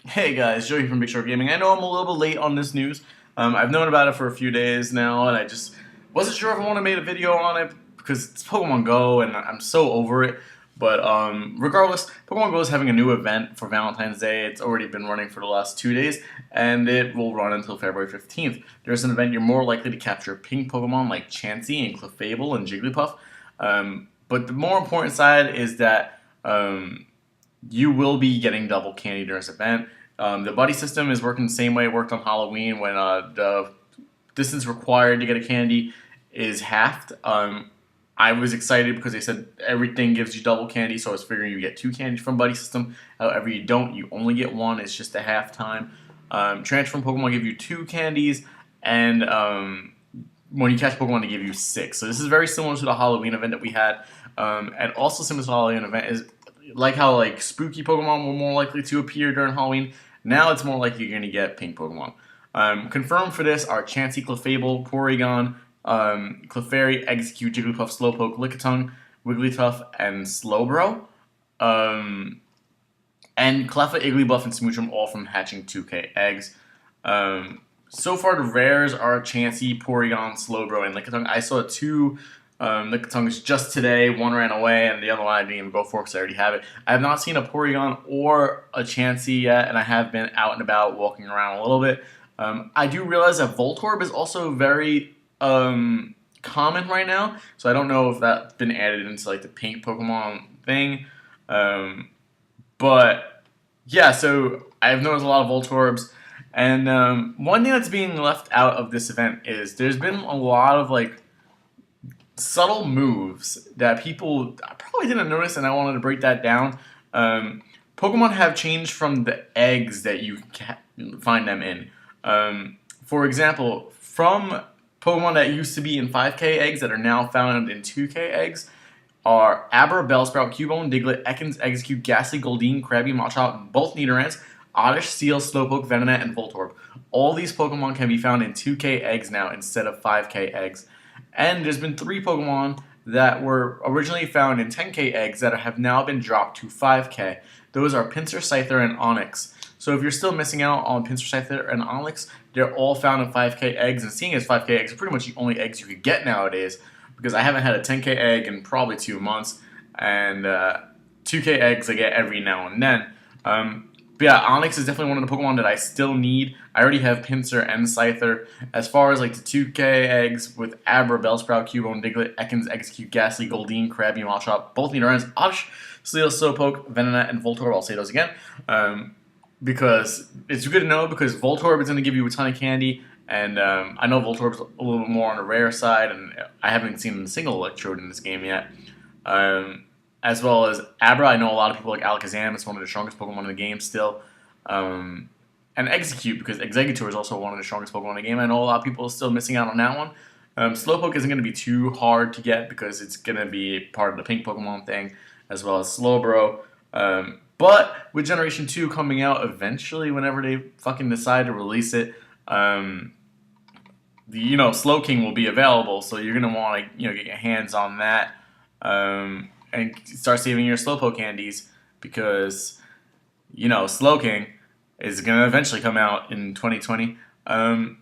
Hey guys, Joey from Big Short Gaming. I know I'm a little bit late on this news. I've known about it for a few days now, and I just wasn't sure if I want to make a video on it because it's Pokemon Go, and I'm so over it. But regardless, Pokemon Go is having a new event for Valentine's Day. It's already been running for the last 2 days, and it will run until February 15th. There's an event you're more likely to capture pink Pokemon like Chansey and Clefable and Jigglypuff. But the more important side is that you will be getting double candy during this event. The buddy system is working the same way it worked on Halloween when the distance required to get a candy is halved. I was excited because they said everything gives you double candy, so I was figuring you get two candies from buddy system. However, you don't. You only get one. It's just a half time. Transform Pokemon give you two candies, and when you catch Pokemon, they give you six. So this is very similar to the Halloween event that we had, and also similar to the Halloween event is like how like spooky Pokemon were more likely to appear during Halloween. Now it's more likely you're going to get pink Pokemon. Confirmed for this are Chansey, Clefable, Porygon, Clefairy, Execute, Jigglypuff, Slowpoke, Lickitung, Wigglytuff, and Slowbro. And Cleffa, Igglybuff, and Smoochum all from hatching 2K eggs. So far, the rares are Chansey, Porygon, Slowbro, and Lickitung. I saw two Lickitungs just today. One ran away, and the other one I didn't even go for because I already have it. I have not seen a Porygon or a Chansey yet, and I have been out and about walking around a little bit. I do realize that Voltorb is also very common right now, so I don't know if that's been added into like the pink Pokemon thing. But yeah, so I've noticed a lot of Voltorbs. And one thing that's being left out of this event is there's been a lot of like subtle moves that people probably didn't notice, and I wanted to break that down. Pokemon have changed from the eggs that you find them in. For example, from Pokemon that used to be in 5K eggs that are now found in 2K eggs are Abra, Bellsprout, Cubone, Diglett, Ekans, Execute, Ghastly, Goldeen, Krabby, Machop, both Nidorans, Oddish, Steel, Slowpoke, Venonat, and Voltorb. All these Pokemon can be found in 2K eggs now instead of 5K eggs. And there's been three Pokemon that were originally found in 10K eggs that have now been dropped to 5K. Those are Pinsir, Scyther, and Onix. So if you're still missing out on Pinsir, Scyther, and Onix, they're all found in 5K eggs. And seeing as 5K eggs are pretty much the only eggs you could get nowadays, because I haven't had a 10K egg in probably 2 months, and 2K eggs I get every now and then. But yeah, Onix is definitely one of the Pokemon that I still need. I already have Pinsir and Scyther. As far as like the 2K eggs with Abra, Bellsprout, Cubone, Diglett, Ekans, Execute, Ghastly, Goldeen, Krabby, Machop, both Nidorans, Oddish, Steel, Slowpoke, Venonat, and Voltorb. I'll say those again. Because it's good to know because Voltorb is going to give you a ton of candy, and I know Voltorb's a little bit more on the rare side, and I haven't seen a single Electrode in this game yet. As well as Abra, I know a lot of people like Alakazam. It's one of the strongest Pokemon in the game still. And Execute, because Exeggutor is also one of the strongest Pokemon in the game. I know a lot of people are still missing out on that one. Slowpoke isn't going to be too hard to get because it's going to be part of the pink Pokemon thing, as well as Slowbro. But with Generation 2 coming out eventually, whenever they fucking decide to release it, Slowking will be available, so you're gonna want to get your hands on that and start saving your Slowpoke candies because Slowking is gonna eventually come out in 2020. But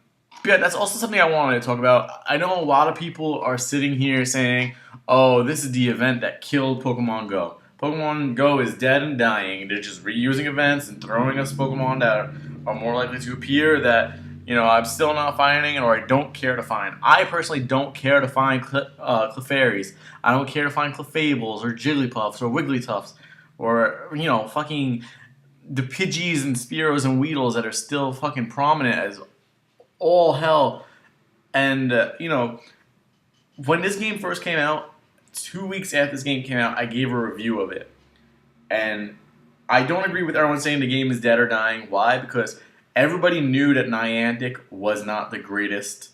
yeah, that's also something I wanted to talk about. I know a lot of people are sitting here saying, "Oh, this is the event that killed Pokemon Go." Pokemon Go is dead and dying. They're just reusing events and throwing us Pokemon that are more likely to appear that, I'm still not finding or I don't care to find. I personally don't care to find Clefairies. I don't care to find Clefables or Jigglypuffs or Wigglytuffs or, fucking the Pidgeys and Spearows and Weedles that are still fucking prominent as all hell. And, when this game first came out, 2 weeks after this game came out, I gave a review of it. And I don't agree with everyone saying the game is dead or dying. Why? Because everybody knew that Niantic was not the greatest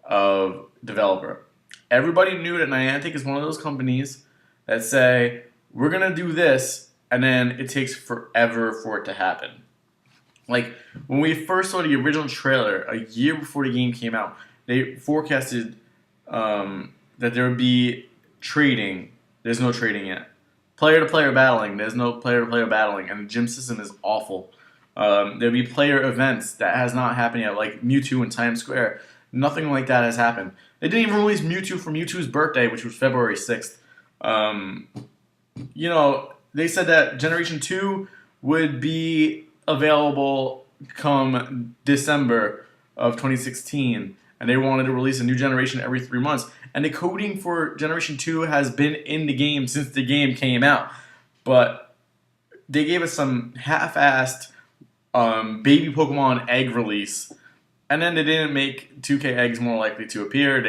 of developer. Everybody knew that Niantic is one of those companies that say, we're going to do this, and then it takes forever for it to happen. Like, when we first saw the original trailer, a year before the game came out, they forecasted that there would be trading. There's no trading yet. Player-to-player battling. There's no player-to-player battling, and the gym system is awful. There'll be player events that has not happened yet, like Mewtwo in Times Square. Nothing like that has happened. They didn't even release Mewtwo for Mewtwo's birthday, which was February 6th. They said that Generation 2 would be available come December of 2016, and they wanted to release a new generation every 3 months. And the coding for Generation 2 has been in the game since the game came out. But they gave us some half-assed baby Pokemon egg release, and then they didn't make 2K eggs more likely to appear.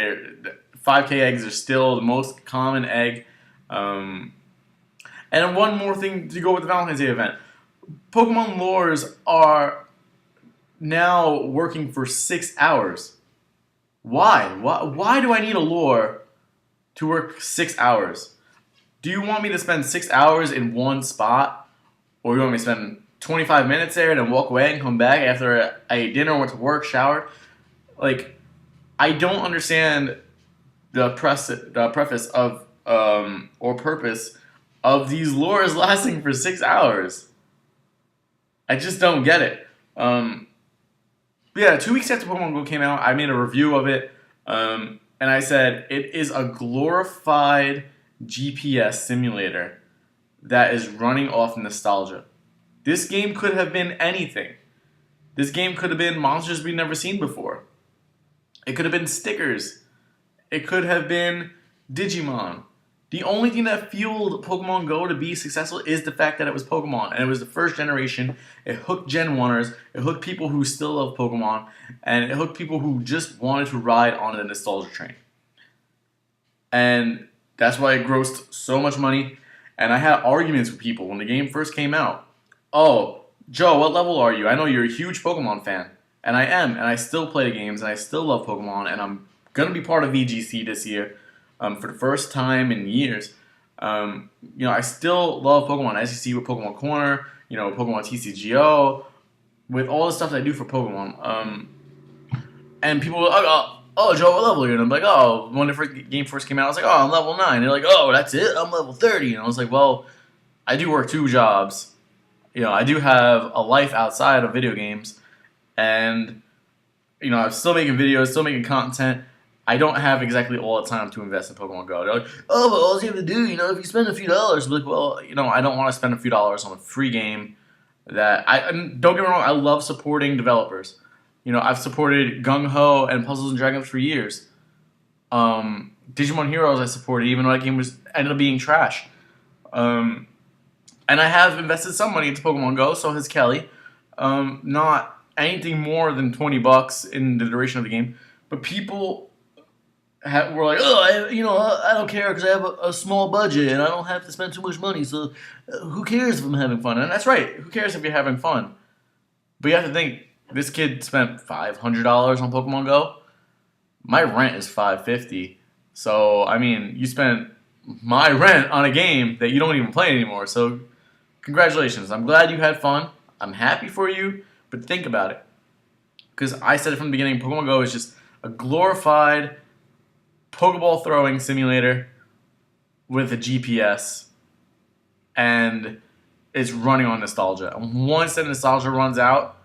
5K eggs are still the most common egg. And one more thing to go with the Valentine's Day event. Pokemon lures are now working for 6 hours. Why? Why do I need a lure to work 6 hours? Do you want me to spend 6 hours in one spot? Or you want me to spend 25 minutes there and then walk away and come back after I ate dinner, went to work, showered? Like, I don't understand the preface of or purpose of these lures lasting for 6 hours. I just don't get it. Yeah, 2 weeks after Pokemon Go came out, I made a review of it, and I said it is a glorified GPS simulator that is running off nostalgia. This game could have been anything. This game could have been monsters we've never seen before. It could have been stickers. It could have been Digimon. The only thing that fueled Pokemon Go to be successful is the fact that it was Pokemon, and it was the first generation. It hooked Gen 1ers, it hooked people who still love Pokemon, and it hooked people who just wanted to ride on the nostalgia train. And that's why it grossed so much money, and I had arguments with people when the game first came out. Oh, Joe, what level are you? I know you're a huge Pokemon fan, and I am, and I still play the games, and I still love Pokemon, and I'm going to be part of VGC this year. For the first time in years. I still love Pokemon. As you see with Pokemon Corner, Pokemon TCGO, with all the stuff that I do for Pokemon. And people were like, oh, Joe, what level are you? And I'm like, oh, when the game first came out, I was like, oh, I'm level 9. They're like, oh, that's it? I'm level 30. And I was like, well, I do work 2 jobs. I do have a life outside of video games. And, I'm still making videos, still making content. I don't have exactly all the time to invest in Pokemon Go. They're like, oh, but all you have to do, if you spend a few dollars, I'm like, well, I don't want to spend a few dollars on a free game and don't get me wrong, I love supporting developers. I've supported Gung Ho and Puzzles and Dragons for years. Digimon Heroes I supported, even though that game ended up being trash. And I have invested some money into Pokemon Go, so has Kelly. Not anything more than $20 in the duration of the game. But people were like, oh, I don't care because I have a small budget and I don't have to spend too much money, so who cares if I'm having fun? And that's right, who cares if you're having fun? But you have to think, this kid spent $500 on Pokemon Go. My rent is $550, so, you spent my rent on a game that you don't even play anymore, so congratulations. I'm glad you had fun. I'm happy for you, but think about it. Because I said it from the beginning, Pokemon Go is just a glorified Pokeball throwing simulator with a GPS, and it's running on nostalgia. And once that nostalgia runs out,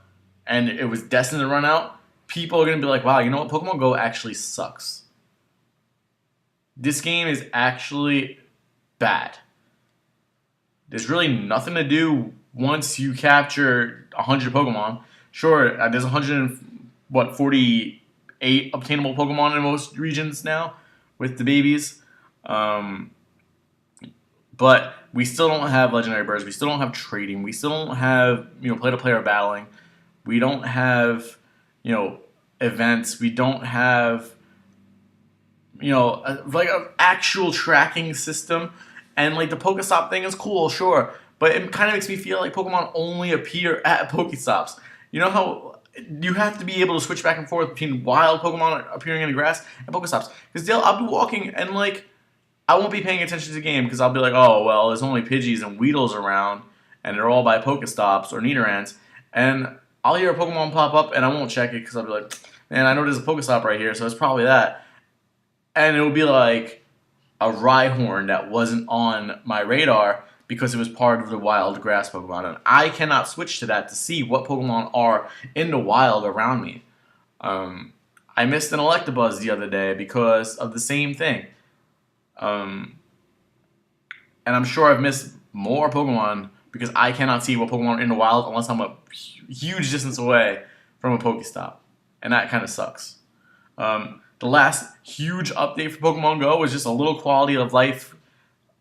and it was destined to run out, people are going to be like, wow, you know what? Pokemon Go actually sucks. This game is actually bad. There's really nothing to do once you capture 100 Pokemon. Sure, there's 48 obtainable Pokemon in most regions now with the babies. But we still don't have legendary birds. We still don't have trading. We still don't have, player-to-player battling. We don't have, events. We don't have, an actual tracking system. And, the Pokestop thing is cool, sure. But it kind of makes me feel like Pokemon only appear at Pokestops. You know how you have to be able to switch back and forth between wild Pokemon appearing in the grass and Pokestops. Because I'll be walking and, I won't be paying attention to the game because I'll be like, oh, well, there's only Pidgeys and Weedles around, and they're all by Pokestops or Nidorans. And I'll hear a Pokemon pop up, and I won't check it because I'll be like, man, I know there's a Pokestop right here, so it's probably that. And it'll be like a Rhyhorn that wasn't on my radar because it was part of the wild grass Pokemon. And I cannot switch to that to see what Pokemon are in the wild around me. I missed an Electabuzz the other day because of the same thing. And I'm sure I've missed more Pokemon because I cannot see what Pokemon are in the wild unless I'm a huge distance away from a Pokestop. And that kind of sucks. The last huge update for Pokemon Go was just a little quality of life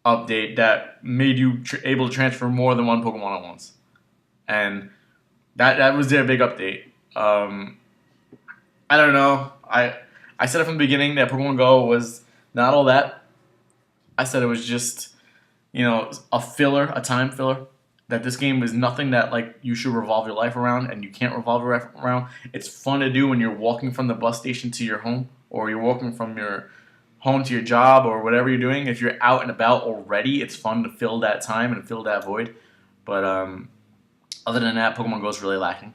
update that made you able to transfer more than one Pokemon at once. And that was their big update. I don't know. I said it from the beginning that Pokemon Go was not all that. I said it was just, a filler, a time filler. That this game is nothing that like you should revolve your life around, and you can't revolve your life around. It's fun to do when you're walking from the bus station to your home, or you're walking from your home to your job, or whatever you're doing. If you're out and about already, it's fun to fill that time and fill that void. But other than that, Pokemon Go is really lacking.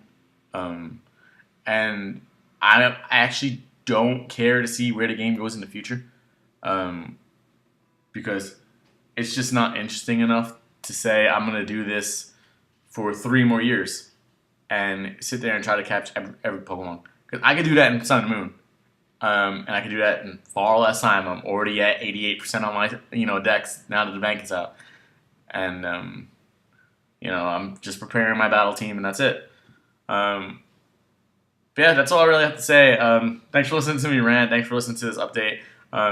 And I actually don't care to see where the game goes in the future, because it's just not interesting enough to say I'm going to do this for 3 more years and sit there and try to catch every Pokemon. Because I could do that in Sun and Moon, and I could do that in far less time. I'm already at 88% on my decks now that the bank is out, and I'm just preparing my battle team, and that's it. But yeah, that's all I really have to say. Thanks for listening to me rant. Thanks for listening to this update.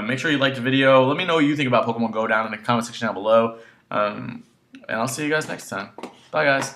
Make sure you like the video. Let me know what you think about Pokemon Go down in the comment section down below. And I'll see you guys next time. Bye, guys.